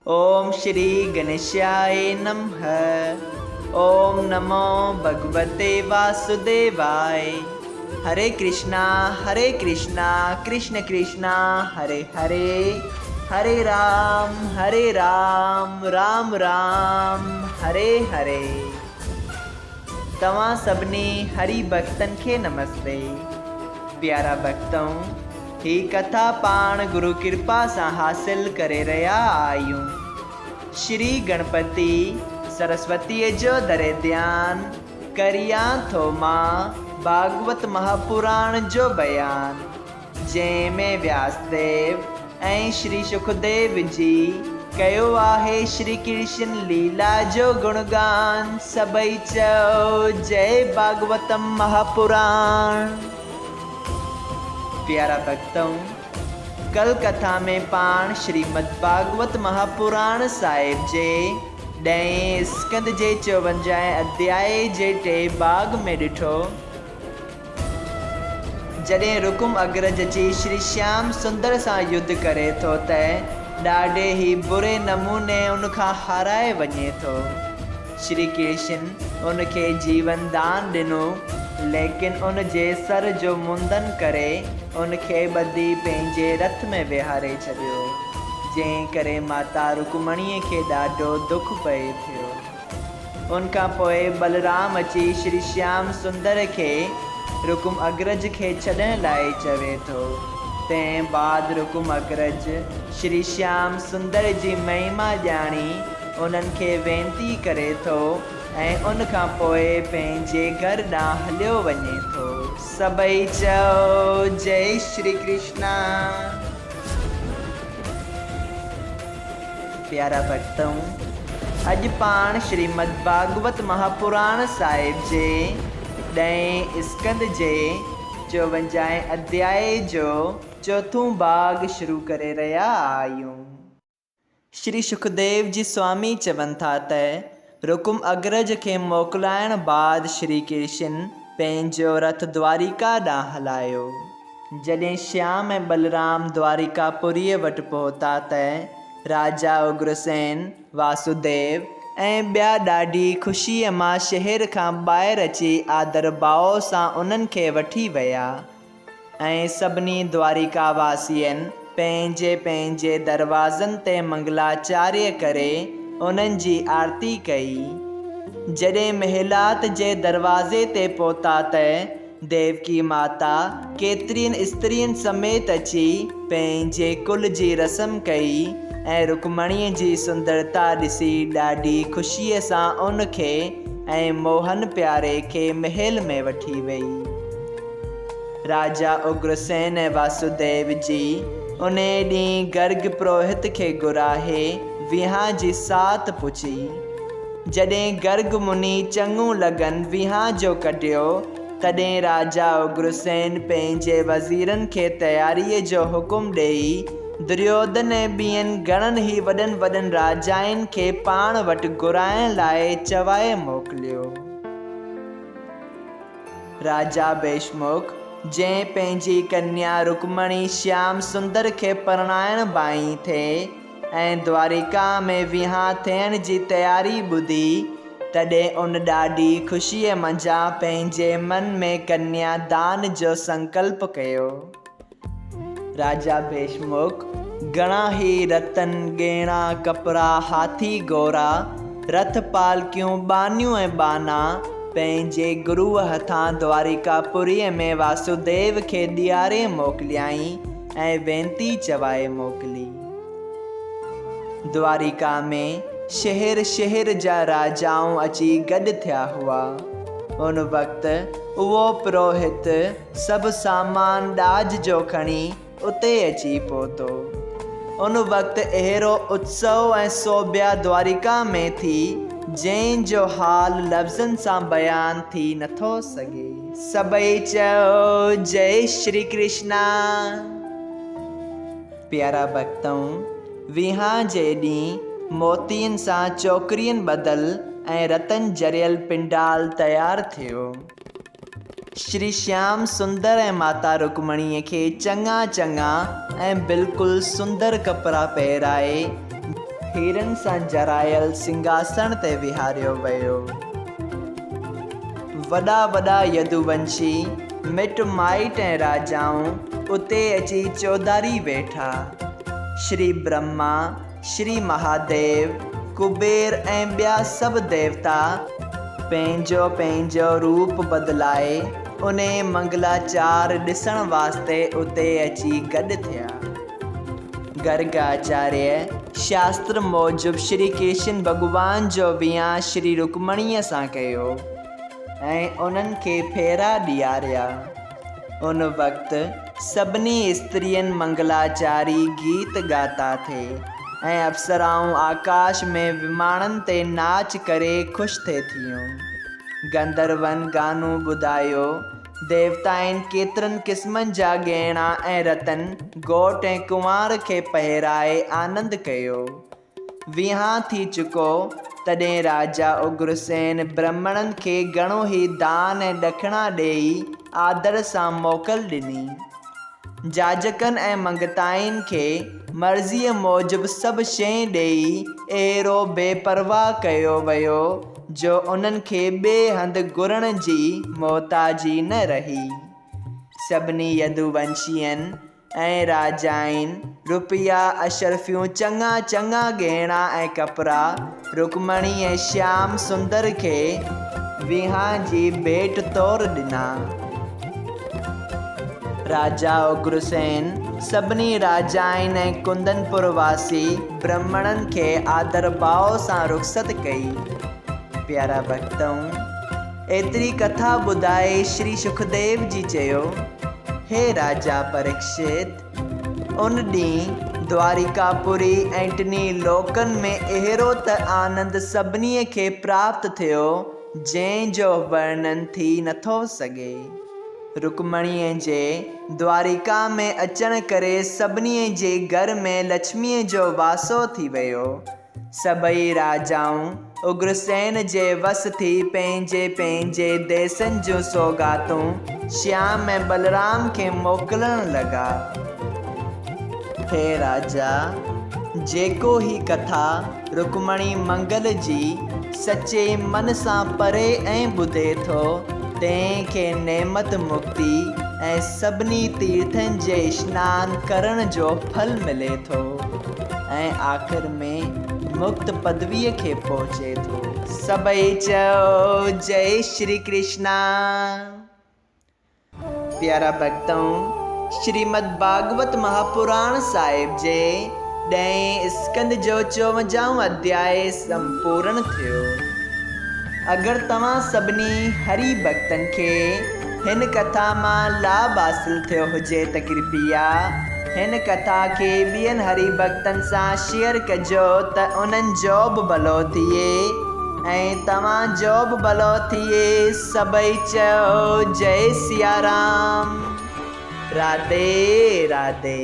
ओम श्री गणेशाय नमः। ओम नमो भगवते वासुदेवाय। हरे कृष्णा कृष्ण कृष्णा हरे हरे, हरे राम राम राम हरे हरे। तव्हां सभिनी हरि भक्तन खे नमस्ते। प्यारा भक्तों, ही कथा पाण गुरु कृपा सां हासिल करे रहा आयूं। श्री गणपति सरस्वती जो दरे ध्यान करिया थो मां भागवत महापुराण जो बयान, जंहिंमें व्यासदेव ऐं श्री सुखदेव जी कयो आहे श्री कृष्ण लीला जो गुणगान। सभई चओ जय भागवतम महापुराण। प्यारा भक्तों, कल कथा में पाण श्रीमद् भागवत महापुराण साहिब जे 10 स्कंद जे 54 अध्याय जे 3 भाग में ॾिठो। जॾहिं रुकुम अग्रज जी श्री श्याम सुंदर सां युद्ध करे थो त ॾाढे ही बुरे नमूने उनखां हाराए वञे थो। श्री कृष्ण उनखे जीवन दान ॾिनो, लेकिन उन जे सर जो मुंडन करे उनखे ॿधी पंहिंजे रथ में विहारे छॾियो, जंहिं करे माता रुक्मणीअ खे ॾाढो दुख पए थियो। उनखां पोइ बलराम अची श्री श्याम सुंदर खे रुकुम अग्रज खे छॾण लाइ चवे थो। तंहिं बाद रुकुम अग्रज श्री श्याम सुंदर जी महिमा ॼाणी उन्हनि खे वेनती करे थो ऐं उनखां पोइ पंहिंजे घर ॾांहुं हलियो वञे थो। सभई चओ जय श्री कृष्णा। प्यारा भक्तों, अॼु पाण श्रीमद् भागवत महापुराण साहिब जे 10 स्कंद जे 54 अध्याय जो 4थों भाग शुरू करे रहिया आहियूं। श्री सुखदेव जी स्वामी चवनि था त रुकुम अग्रज खे मोकिलाइण बाद श्री कृष्ण पंहिंजो रथ द्वारिका ॾांहुं हलायो। जॾहिं श्याम ऐं बलराम द्वारिकापुरीअ वटि पहुता त राजा उग्रसेन, वासुदेव ऐं ॿिया ॾाढी ख़ुशीअ मां शहर खां ॿाहिरि अची आदर भाव सां उन्हनि खे वठी विया ऐं सभिनी द्वारिका वासियनि पंहिंजे पंहिंजे दरवाज़नि ते मंगलाचार्य करे उन्हनि जी आरती कई। जॾहिं महिलात जे दरवाज़े ते पहुता त देवकी माता केतिरियुनि स्त्रियुनि समेत अची पंहिंजे कुल जी रस्म कई ऐं रुक्मणीअ जी सुंदरता ॾिसी ॾाढी ख़ुशीअ सां उनखे ऐं मोहन प्यारे खे महल में वठी वई। राजा उग्रसेन ऐं वासुदेव जी उन ॾींहुं गर्ग पुरोहित खे घुराए विहां जी साथ पुछी। जॾहिं गर्ग मुनि चङो लगन विहां जो कढियो, तॾहिं राजा उग्रसेन पंहिंजे वज़ीरनि खे तयारीअ जो हुकुम ॾेई दुर्योधन ऐं ॿियनि घणनि ई वॾनि राजाउनि खे पाण वटि घुराइण लाइ चवाए मोकिलियो। राजा भीष्मुक, जंहिं पंहिंजी कन्या रुक्मणी श्याम सुंदर खे परणाइण बाई थे ऐं द्वारिका में विहां थियण जी तयारी ॿुधी, तॾहिं उन ॾाढी ख़ुशीअ मंझां पंहिंजे मन में कन्या दान जो संकल्प कयो। राजा भीष्मुक घणा ई रतन, गेणा, कपिड़ा, हाथी घोड़ा, रथ पालकियूं, बानियूं ऐं बाना पंहिंजे गुरुअ हथां द्वारिकापुरीअ में वासुदेव खे ॾियारे मोकिलियाई ऐं वेनती चवाए मोकिली। द्वारिका में शहर जा राजाऊं अची गॾु थिया हुआ। उन वक़्तु उहो पुरोहित सभु सामान ॾाज जो खणी उते अची पहुतो। उन वक़्तु अहिड़ो उत्सव ऐं सोभिया द्वारिका में थी जंहिंजो हाल लफ़्ज़नि सां बयान थी नथो सघे। सभई चओ जय श्री कृष्णा। प्यारा भक्तों, विहां जे ॾींहुं मोतियुनि सां चौकरियुनि बदल ऐं रतन जरियल पिंडाल तयारु थियो। श्री श्याम सुंदर ऐं माता रुक्मणीअ खे चङा ऐं बिल्कुलु सुंदर कपिड़ा पहिराए हीरनि सां जरायल सिंघासन ते विहारियो वियो। वॾा वॾा यदुवंशी मिट माइट ऐं राजाऊं उते अची चौधारी वेठा। श्री ब्रह्मा, श्री महादेव, कुबेर ऐं ॿिया सभु देवता पंहिंजो पंहिंजो रूप बदिलाए उन मंगलाचार ॾिसण वास्ते उते अची गॾु थिया। गर्गाचार्य शास्त्र मूजिबि श्री कृष्ण भॻवान जो विहांउ श्री रुक्मणीअ सां कयो ऐं उन्हनि खे फेरा ॾियारिया। उन वक़्तु सभिनी स्त्रियुनि मंगलाचारी गीत ॻाता थे ऐं अप्सराऊं आकाश में विमाननि ते नाच करे ख़ुशि थिए थियूं। गंधर्वनि गानो ॿुधायो। देवताउनि केतिरनि क़िस्मनि जा गहना ऐं रतन घोट ऐं कुंवार खे पहिराए आनंद कयो। विहांउ थी चुको तॾहिं राजा उग्रसेन ब्राह्मणनि खे घणो ई दान ऐं ॾखिणा ॾेई आदर सां मोकल ॾिनी। जाजकनि ऐं मंगताउनि खे मर्ज़ीअ मूजिबि सभु शइ ॾेई अहिड़ो बेपरवाह कयो वियो जो उन्हनि खे ॿिए हंधि घुरण जी मोहताजी न रही। सभिनी यदुवंशियनि ऐं राजाउनि रुपया अशरफियूं चङा चङा गहना ऐं कपिड़ा रुक्मणी ऐं श्याम सुंदर खे विहांउ जी भेट तौरु ॾिना। राजा उग्रसेन सभिनी राजाउनि ऐं कुंदनपुर वासी ब्राह्मणनि खे आदर भाव सां रुख़्सत कई। प्यारा भक्तऊं, एतिरी कथा ॿुधाए श्री सुखदेव जी चयो, हे राजा परीक्षित, उन ॾींहुं द्वारिकापुरी ऐं टिनी लोकनि में अहिड़ो त आनंद सभिनी खे प्राप्त थियो जंहिंजो वर्णन थी नथो सघे। रुक्मणीअ जे द्वारिका में अचण करे सभिनी जे घर में लक्ष्मीअ जो वासो थी वियो। सभई राजाऊं उग्रसेन जे वस थी पंहिंजे पंहिंजे देसनि जूं सौगातूं श्याम ऐं बलराम खे मोकिलण लॻा। हे राजा, जेको ही कथा रुक्मणी मंगल जी सचे मन सां पढ़े ऐं ॿुधे थो तंहिंखे नेमत मुक्ति ऐं सभिनी तीर्थनि जे स्नान करण जो फल मिले थो ऐं आख़िर में मुक्त पदवीअ खे पहुचे थो। सभई चओ जय श्री कृष्णा। प्यारा भक्तों, श्रीमद् भागवत महापुराण साहिब जे 10 स्कंद जो 54 अध्याय संपूर्ण थियो। अगरि तव्हां सभिनी हरि भक्तनि खे हिन कथा मां लाभ हासिल थियो हुजे त कृपया हिन कथा खे ॿियनि हरि भक्तनि सां शेयर कजो त उन्हनि जो बि भलो थिए ऐं तव्हां जो बि भलो थिए। सभई चओ जय सिया राम। राधे राधे।